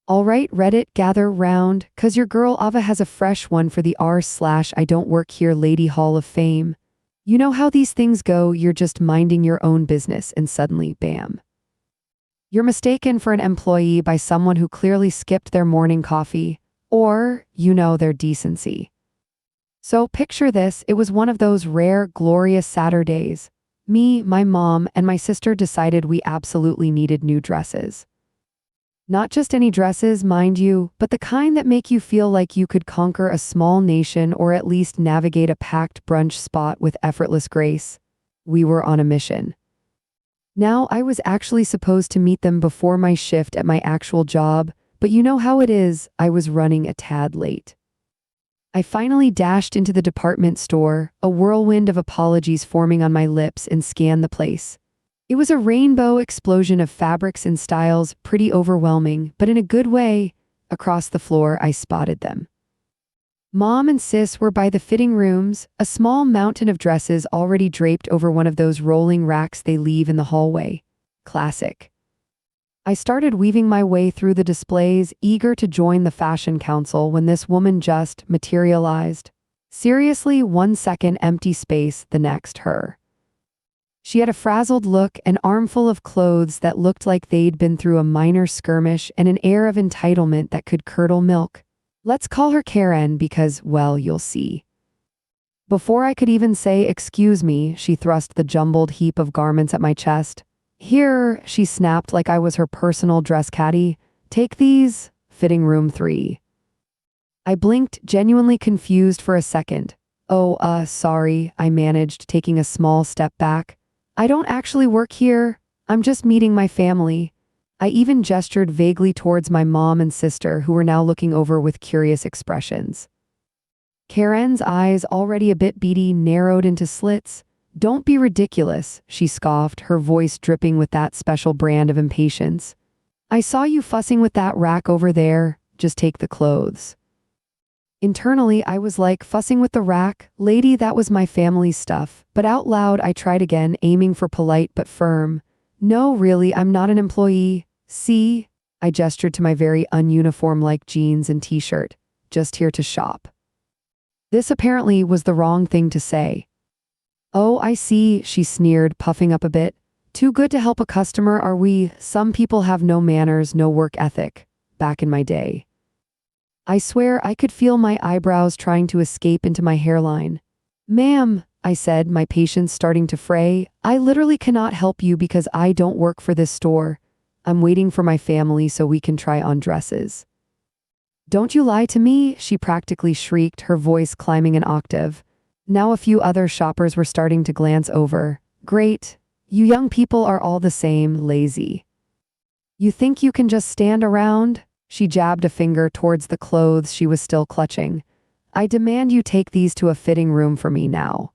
All right, Reddit, gather round, 'cause your girl Ava has a fresh one for the r/I don't work here Lady Hall of Fame. You know how these things go, you're just minding your own business and suddenly, bam. You're mistaken for an employee by someone who clearly skipped their morning coffee, or, their decency. So picture this, it was one of those rare, glorious Saturdays. Me, my mom, and my sister decided we absolutely needed new dresses. Not just any dresses, mind you, but the kind that make you feel like you could conquer a small nation or at least navigate a packed brunch spot with effortless grace. We were on a mission. Now, I was actually supposed to meet them before my shift at my actual job, but you know how it is, I was running a tad late. I finally dashed into the department store, a whirlwind of apologies forming on my lips, and scanned the place. It was a rainbow explosion of fabrics and styles, pretty overwhelming, but in a good way. Across the floor, I spotted them. Mom and Sis were by the fitting rooms, a small mountain of dresses already draped over one of those rolling racks they leave in the hallway. Classic. I started weaving my way through the displays, eager to join the fashion council when this woman just materialized. Seriously, 1 second empty space, the next her. She had a frazzled look, an armful of clothes that looked like they'd been through a minor skirmish, and an air of entitlement that could curdle milk. Let's call her Karen because, well, you'll see. Before I could even say, "Excuse me," she thrust the jumbled heap of garments at my chest. "Here," she snapped like I was her personal dress caddy. "Take these, fitting room 3. I blinked, genuinely confused for a second. "Oh, sorry," I managed, taking a small step back. "I don't actually work here. I'm just meeting my family." I even gestured vaguely towards my mom and sister, who were now looking over with curious expressions. Karen's eyes, already a bit beady, narrowed into slits. "Don't be ridiculous," she scoffed, her voice dripping with that special brand of impatience. "I saw you fussing with that rack over there. Just take the clothes." Internally, I was like, fussing with the rack? Lady, that was my family's stuff. But out loud, I tried again, aiming for polite but firm. "No, really, I'm not an employee. See?" I gestured to my very ununiform-like jeans and t-shirt. "Just here to shop." This apparently was the wrong thing to say. "Oh, I see," she sneered, puffing up a bit. "Too good to help a customer, are we? Some people have no manners, no work ethic. Back in my day." I swear I could feel my eyebrows trying to escape into my hairline. "Ma'am," I said, my patience starting to fray, "I literally cannot help you because I don't work for this store. I'm waiting for my family so we can try on dresses." "Don't you lie to me," she practically shrieked, her voice climbing an octave. Now a few other shoppers were starting to glance over. "Great. You young people are all the same, lazy. You think you can just stand around?" She jabbed a finger towards the clothes she was still clutching. "I demand you take these to a fitting room for me now."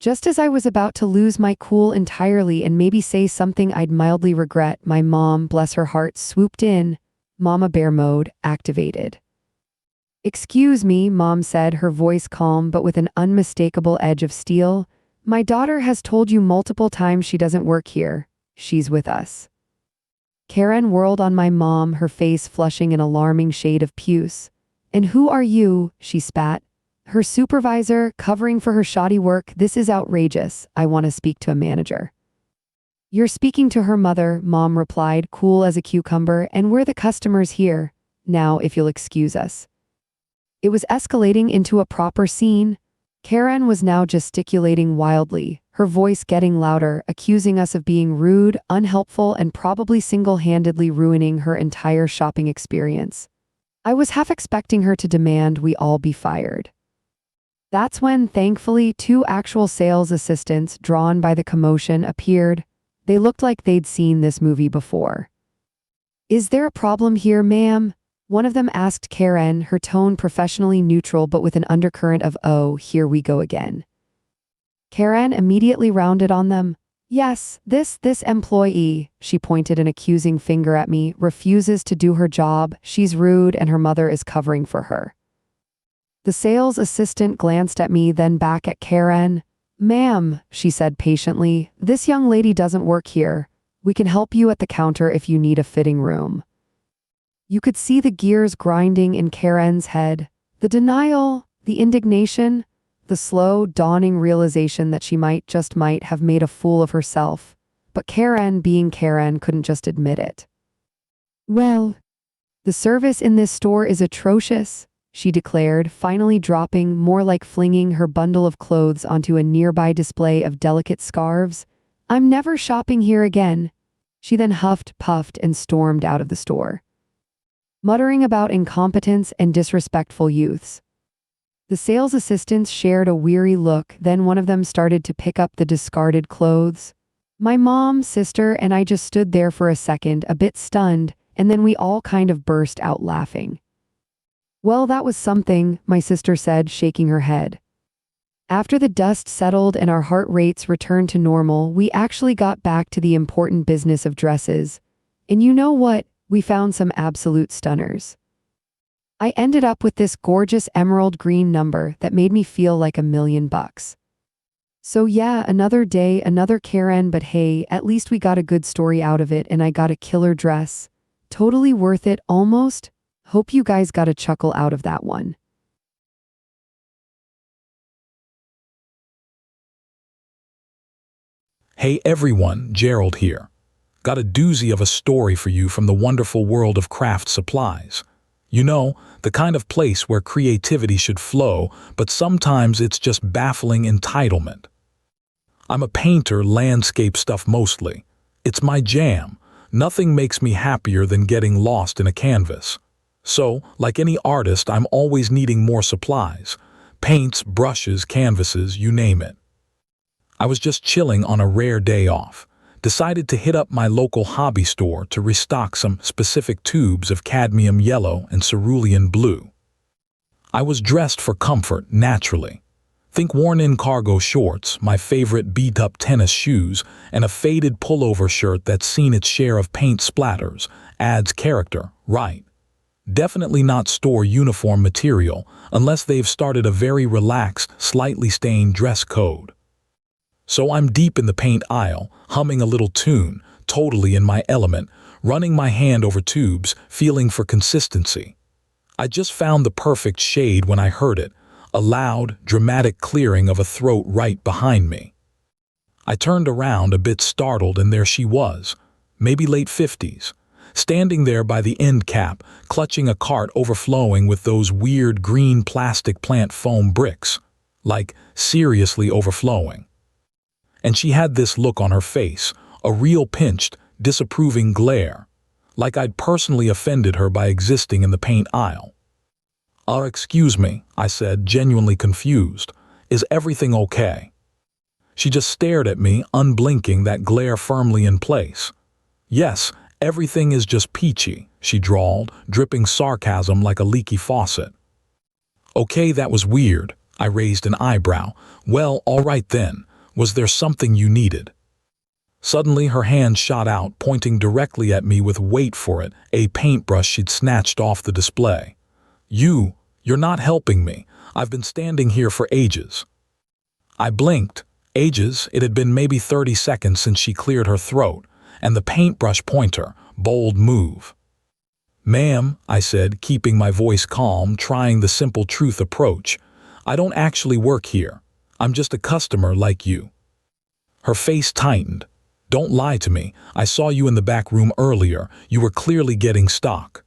Just as I was about to lose my cool entirely and maybe say something I'd mildly regret, my mom, bless her heart, swooped in. Mama Bear mode activated. "Excuse me," Mom said, her voice calm but with an unmistakable edge of steel. "My daughter has told you multiple times she doesn't work here. She's with us." Karen whirled on my mom, her face flushing an alarming shade of puce. "And who are you?" she spat. "Her supervisor, covering for her shoddy work. This is outrageous. I want to speak to a manager." "You're speaking to her mother," Mom replied, cool as a cucumber, "and we're the customers here. Now, if you'll excuse us." It was escalating into a proper scene. Karen was now gesticulating wildly, her voice getting louder, accusing us of being rude, unhelpful, and probably single-handedly ruining her entire shopping experience. I was half expecting her to demand we all be fired. That's when, thankfully, 2 actual sales assistants, drawn by the commotion, appeared. They looked like they'd seen this movie before. "Is there a problem here, ma'am?" One of them asked Karen, her tone professionally neutral but with an undercurrent of, "Oh, here we go again." Karen immediately rounded on them. "Yes, this employee," she pointed an accusing finger at me, "refuses to do her job. She's rude and her mother is covering for her." The sales assistant glanced at me, then back at Karen. "Ma'am," she said patiently, "this young lady doesn't work here. We can help you at the counter if you need a fitting room." You could see the gears grinding in Karen's head. The denial, the indignation, the slow, dawning realization that she might have made a fool of herself. But Karen, being Karen, couldn't just admit it. Well, the service in this store is atrocious, she declared, finally dropping, more like flinging her bundle of clothes onto a nearby display of delicate scarves. I'm never shopping here again. She then huffed, puffed, and stormed out of the store, muttering about incompetence and disrespectful youths. The sales assistants shared a weary look, then one of them started to pick up the discarded clothes. My mom, sister, and I just stood there for a second, a bit stunned, and then we all kind of burst out laughing. Well, that was something, my sister said, shaking her head. After the dust settled and our heart rates returned to normal, we actually got back to the important business of dresses. And you know what? We found some absolute stunners. I ended up with this gorgeous emerald green number that made me feel like $1,000,000. So yeah, another day, another Karen, but hey, at least we got a good story out of it and I got a killer dress. Totally worth it, almost. Hope you guys got a chuckle out of that one. Hey everyone, Gerald here. Got a doozy of a story for you from the wonderful world of craft supplies. You know, the kind of place where creativity should flow, but sometimes it's just baffling entitlement. I'm a painter, landscape stuff mostly. It's my jam. Nothing makes me happier than getting lost in a canvas. So, like any artist, I'm always needing more supplies. Paints, brushes, canvases, you name it. I was just chilling on a rare day off. Decided to hit up my local hobby store to restock some specific tubes of cadmium yellow and cerulean blue. I was dressed for comfort, naturally. Think worn-in cargo shorts, my favorite beat-up tennis shoes, and a faded pullover shirt that's seen its share of paint splatters. Adds character, right? Definitely not store uniform material, unless they've started a very relaxed, slightly stained dress code. So I'm deep in the paint aisle, humming a little tune, totally in my element, running my hand over tubes, feeling for consistency. I just found the perfect shade when I heard it, a loud, dramatic clearing of a throat right behind me. I turned around a bit startled, and there she was, maybe late 50s, standing there by the end cap, clutching a cart overflowing with those weird green plastic plant foam bricks, like seriously overflowing. And she had this look on her face, a real pinched, disapproving glare, like I'd personally offended her by existing in the paint aisle. Excuse me, I said, genuinely confused. Is everything okay? She just stared at me, unblinking, that glare firmly in place. Yes, everything is just peachy, she drawled, dripping sarcasm like a leaky faucet. Okay, that was weird. I raised an eyebrow. Well, all right then. Was there something you needed? Suddenly her hand shot out, pointing directly at me with, wait for it, a paintbrush she'd snatched off the display. You're not helping me. I've been standing here for ages. I blinked. Ages? It had been maybe 30 seconds since she cleared her throat, and the paintbrush pointer, bold move. Ma'am, I said, keeping my voice calm, trying the simple truth approach. I don't actually work here. I'm just a customer like you. Her face tightened. Don't lie to me. I saw you in the back room earlier. You were clearly getting stock.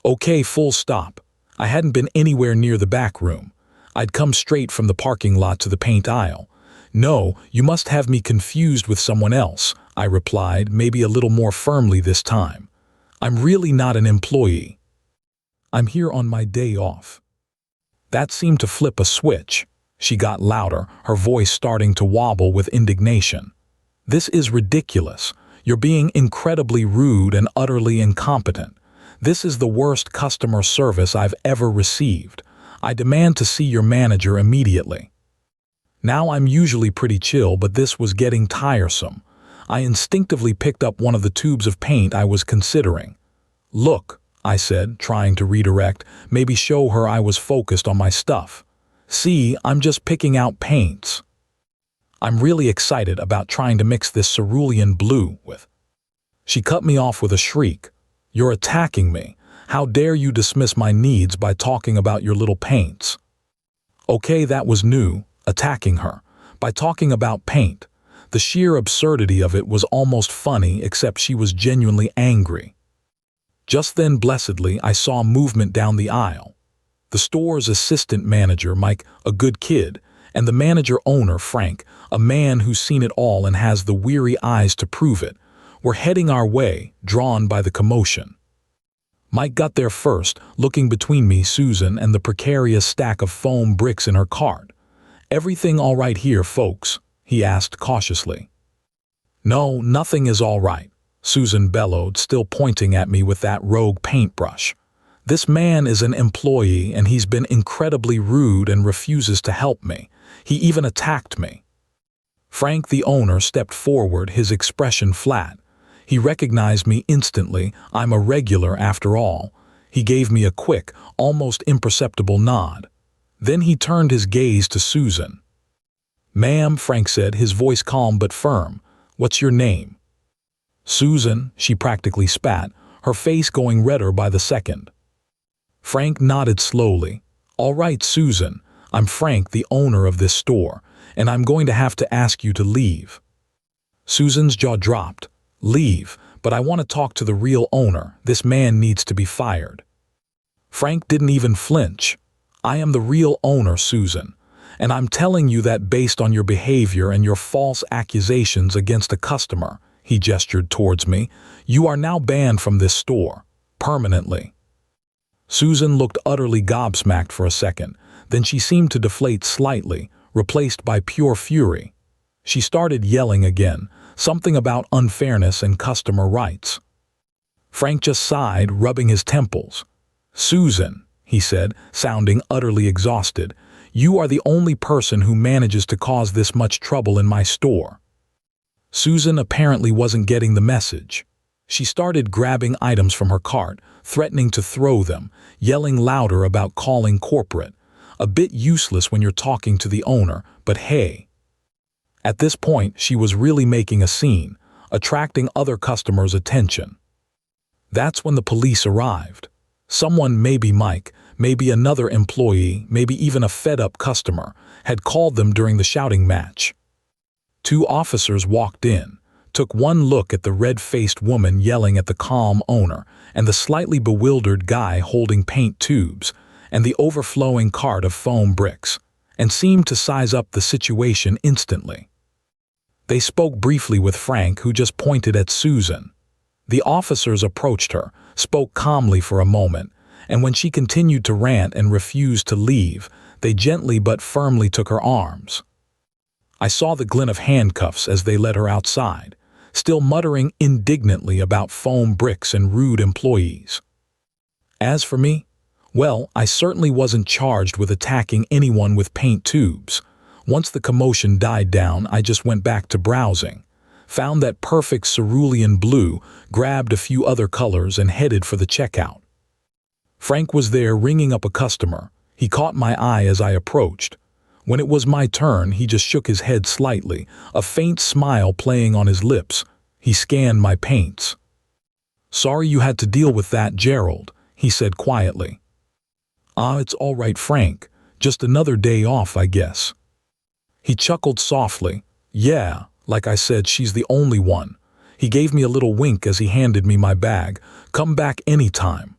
Okay, full stop. I hadn't been anywhere near the back room. I'd come straight from the parking lot to the paint aisle. No, you must have me confused with someone else, I replied, maybe a little more firmly this time. I'm really not an employee. I'm here on my day off. That seemed to flip a switch. She got louder, her voice starting to wobble with indignation. This is ridiculous. You're being incredibly rude and utterly incompetent. This is the worst customer service I've ever received. I demand to see your manager immediately. Now I'm usually pretty chill, but this was getting tiresome. I instinctively picked up one of the tubes of paint I was considering. Look, I said, trying to redirect, maybe show her I was focused on my stuff. See, I'm just picking out paints. I'm really excited about trying to mix this cerulean blue with. She cut me off with a shriek. You're attacking me. How dare you dismiss my needs by talking about your little paints? Okay, that was new, attacking her, by talking about paint. The sheer absurdity of it was almost funny, except she was genuinely angry. Just then, blessedly, I saw movement down the aisle. The store's assistant manager, Mike, a good kid, and the manager-owner, Frank, a man who's seen it all and has the weary eyes to prove it, were heading our way, drawn by the commotion. Mike got there first, looking between me, Susan, and the precarious stack of foam bricks in her cart. "Everything all right here, folks?" he asked cautiously. "No, nothing is all right," Susan bellowed, still pointing at me with that rogue paintbrush. "This man is an employee and he's been incredibly rude and refuses to help me. He even attacked me." Frank, the owner, stepped forward, his expression flat. He recognized me instantly. I'm a regular after all. He gave me a quick, almost imperceptible nod. Then he turned his gaze to Susan. "Ma'am," Frank said, his voice calm but firm, "what's your name?" "Susan," she practically spat, her face going redder by the second. Frank nodded slowly. "All right, Susan, I'm Frank, the owner of this store, and I'm going to have to ask you to leave." Susan's jaw dropped. "Leave, but I want to talk to the real owner. This man needs to be fired." Frank didn't even flinch. "I am the real owner, Susan, and I'm telling you that based on your behavior and your false accusations against a customer," he gestured towards me, "you are now banned from this store, permanently." Susan looked utterly gobsmacked for a second, then she seemed to deflate slightly, replaced by pure fury. She started yelling again, something about unfairness and customer rights. Frank just sighed, rubbing his temples. "Susan," he said, sounding utterly exhausted, "you are the only person who manages to cause this much trouble in my store." Susan apparently wasn't getting the message. She started grabbing items from her cart, threatening to throw them, yelling louder about calling corporate. A bit useless when you're talking to the owner, but hey. At this point, she was really making a scene, attracting other customers' attention. That's when the police arrived. Someone, maybe Mike, maybe another employee, maybe even a fed-up customer, had called them during the shouting match. 2 officers walked in, took one look at the red-faced woman yelling at the calm owner, and the slightly bewildered guy holding paint tubes, and the overflowing cart of foam bricks, and seemed to size up the situation instantly. They spoke briefly with Frank, who just pointed at Susan. The officers approached her, spoke calmly for a moment, and when she continued to rant and refused to leave, they gently but firmly took her arms. I saw the glint of handcuffs as they led her outside, still muttering indignantly about foam bricks and rude employees. As for me, well, I certainly wasn't charged with attacking anyone with paint tubes. Once the commotion died down, I just went back to browsing, found that perfect cerulean blue, grabbed a few other colors, and headed for the checkout. Frank was there ringing up a customer. He caught my eye as I approached. When it was my turn, he just shook his head slightly, a faint smile playing on his lips. He scanned my paints. "Sorry you had to deal with that, Gerald," he said quietly. "Ah, it's all right, Frank. Just another day off, I guess." He chuckled softly. "Yeah, like I said, she's the only one." He gave me a little wink as he handed me my bag. "Come back anytime."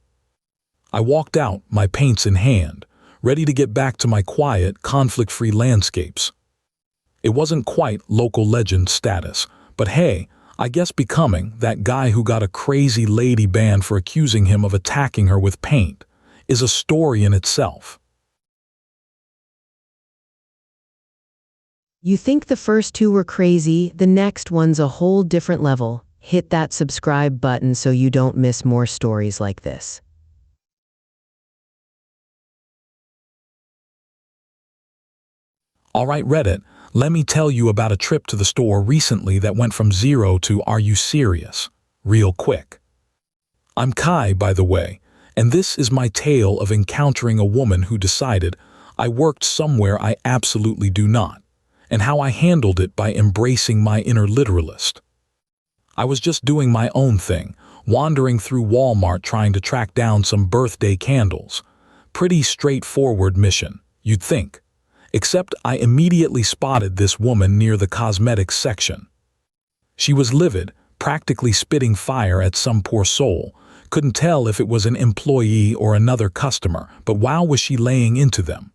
I walked out, my paints in hand, ready to get back to my quiet, conflict-free landscapes. It wasn't quite local legend status, but hey, I guess becoming that guy who got a crazy lady banned for accusing him of attacking her with paint is a story in itself. You think the first 2 were crazy, the next one's a whole different level. Hit that subscribe button so you don't miss more stories like this. All right, Reddit, let me tell you about a trip to the store recently that went from 0 to "Are you serious?" real quick. I'm Kai, by the way, and this is my tale of encountering a woman who decided I worked somewhere I absolutely do not, and how I handled it by embracing my inner literalist. I was just doing my own thing, wandering through Walmart trying to track down some birthday candles. Pretty straightforward mission, you'd think. Except I immediately spotted this woman near the cosmetics section. She was livid, practically spitting fire at some poor soul. Couldn't tell if it was an employee or another customer, but wow was she laying into them.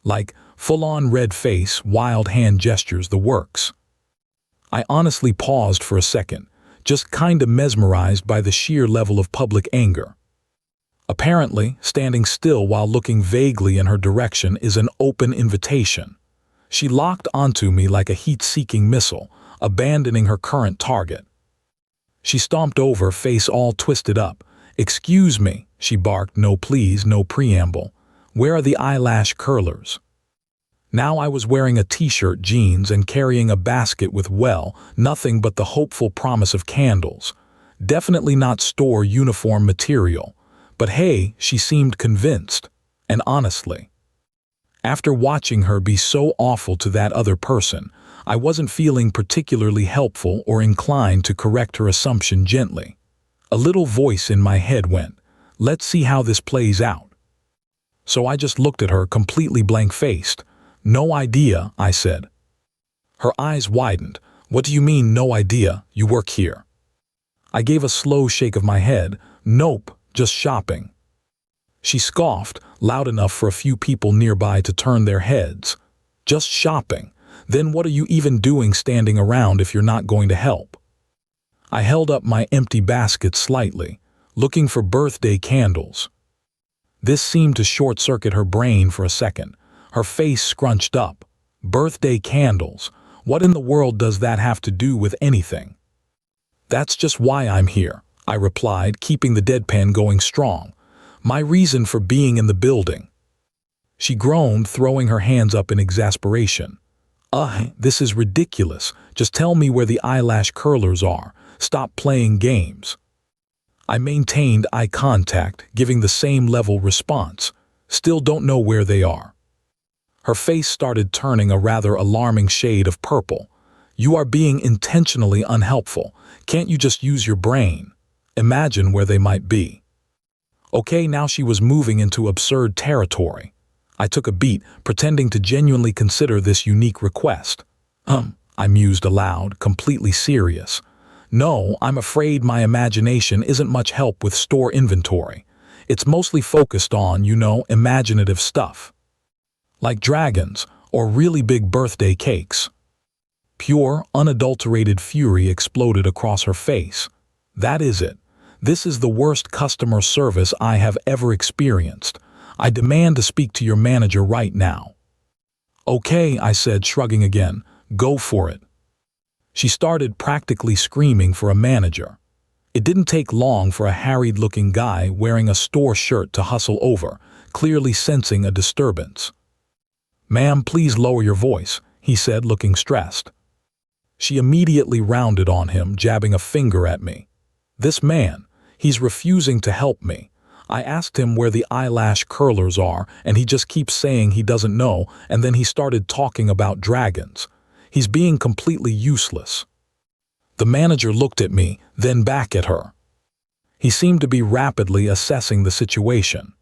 Like, full-on red face, wild hand gestures, the works. I honestly paused for a second, just kinda mesmerized by the sheer level of public anger. Apparently, standing still while looking vaguely in her direction is an open invitation. She locked onto me like a heat-seeking missile, abandoning her current target. She stomped over, face all twisted up. "Excuse me," she barked, "no please, no preamble. Where are the eyelash curlers?" Now I was wearing a t-shirt, jeans, and carrying a basket with, well, nothing but the hopeful promise of candles. Definitely not store uniform material. But hey, she seemed convinced. And honestly, after watching her be so awful to that other person, I wasn't feeling particularly helpful or inclined to correct her assumption gently. A little voice in my head went, "Let's see how this plays out." So I just looked at her completely blank-faced. "No idea," I said. Her eyes widened. "What do you mean, no idea? You work here?" I gave a slow shake of my head. "Nope, just shopping." She scoffed, loud enough for a few people nearby to turn their heads. "Just shopping? Then what are you even doing standing around if you're not going to help?" I held up my empty basket slightly, looking for birthday candles. This seemed to short-circuit her brain for a second. Her face scrunched up. "Birthday candles? What in the world does that have to do with anything?" "That's just why I'm here," I replied, keeping the deadpan going strong. "My reason for being in the building." She groaned, throwing her hands up in exasperation. This is ridiculous. Just tell me where the eyelash curlers are. Stop playing games." I maintained eye contact, giving the same level response. "Still don't know where they are." Her face started turning a rather alarming shade of purple. "You are being intentionally unhelpful. Can't you just use your brain? Imagine where they might be." Okay, now she was moving into absurd territory. I took a beat, pretending to genuinely consider this unique request. I mused aloud, completely serious. "No, I'm afraid my imagination isn't much help with store inventory. It's mostly focused on, imaginative stuff. Like dragons, or really big birthday cakes." Pure, unadulterated fury exploded across her face. "That is it. This is the worst customer service I have ever experienced. I demand to speak to your manager right now." "Okay," I said, shrugging again. "Go for it." She started practically screaming for a manager. It didn't take long for a harried-looking guy wearing a store shirt to hustle over, clearly sensing a disturbance. "Ma'am, please lower your voice," he said, looking stressed. She immediately rounded on him, jabbing a finger at me. "This man, he's refusing to help me. I asked him where the eyelash curlers are, and he just keeps saying he doesn't know, and then he started talking about dragons. He's being completely useless." The manager looked at me, then back at her. He seemed to be rapidly assessing the situation.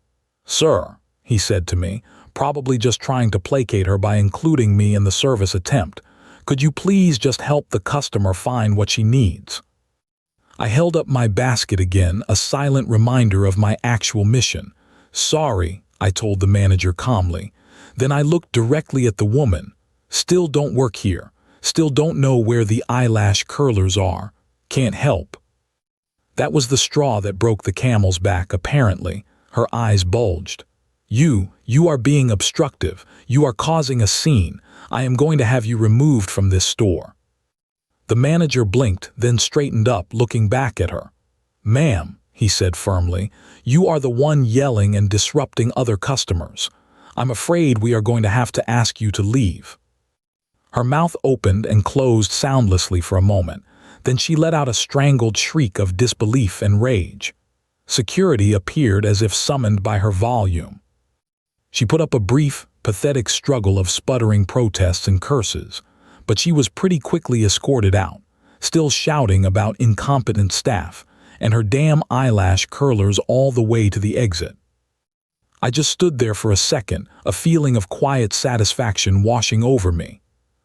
"Sir," he said to me, probably just trying to placate her by including me in the service attempt, "could you please just help the customer find what she needs?" I held up my basket again, a silent reminder of my actual mission. "Sorry," I told the manager calmly. Then I looked directly at the woman. "Still don't work here. Still don't know where the eyelash curlers are. Can't help." That was the straw that broke the camel's back, apparently. Her eyes bulged. You are being obstructive. You are causing a scene. I am going to have you removed from this store." The manager blinked, then straightened up, looking back at her. "Ma'am," he said firmly, "you are the one yelling and disrupting other customers. I'm afraid we are going to have to ask you to leave." Her mouth opened and closed soundlessly for a moment. Then she let out a strangled shriek of disbelief and rage. Security appeared as if summoned by her volume. She put up a brief, pathetic struggle of sputtering protests and curses, but she was pretty quickly escorted out, still shouting about incompetent staff, and her damn eyelash curlers all the way to the exit. I just stood there for a second, a feeling of quiet satisfaction washing over me.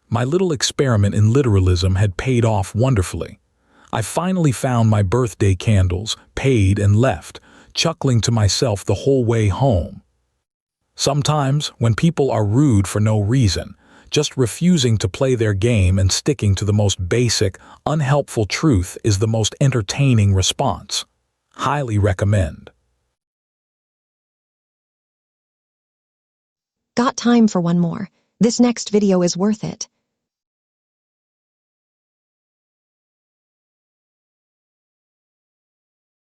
My little experiment in literalism had paid off wonderfully. I finally found my birthday candles, paid, and left, chuckling to myself the whole way home. Sometimes, when people are rude for no reason, just refusing to play their game and sticking to the most basic, unhelpful truth is the most entertaining response. Highly recommend. Got time for one more. This next video is worth it.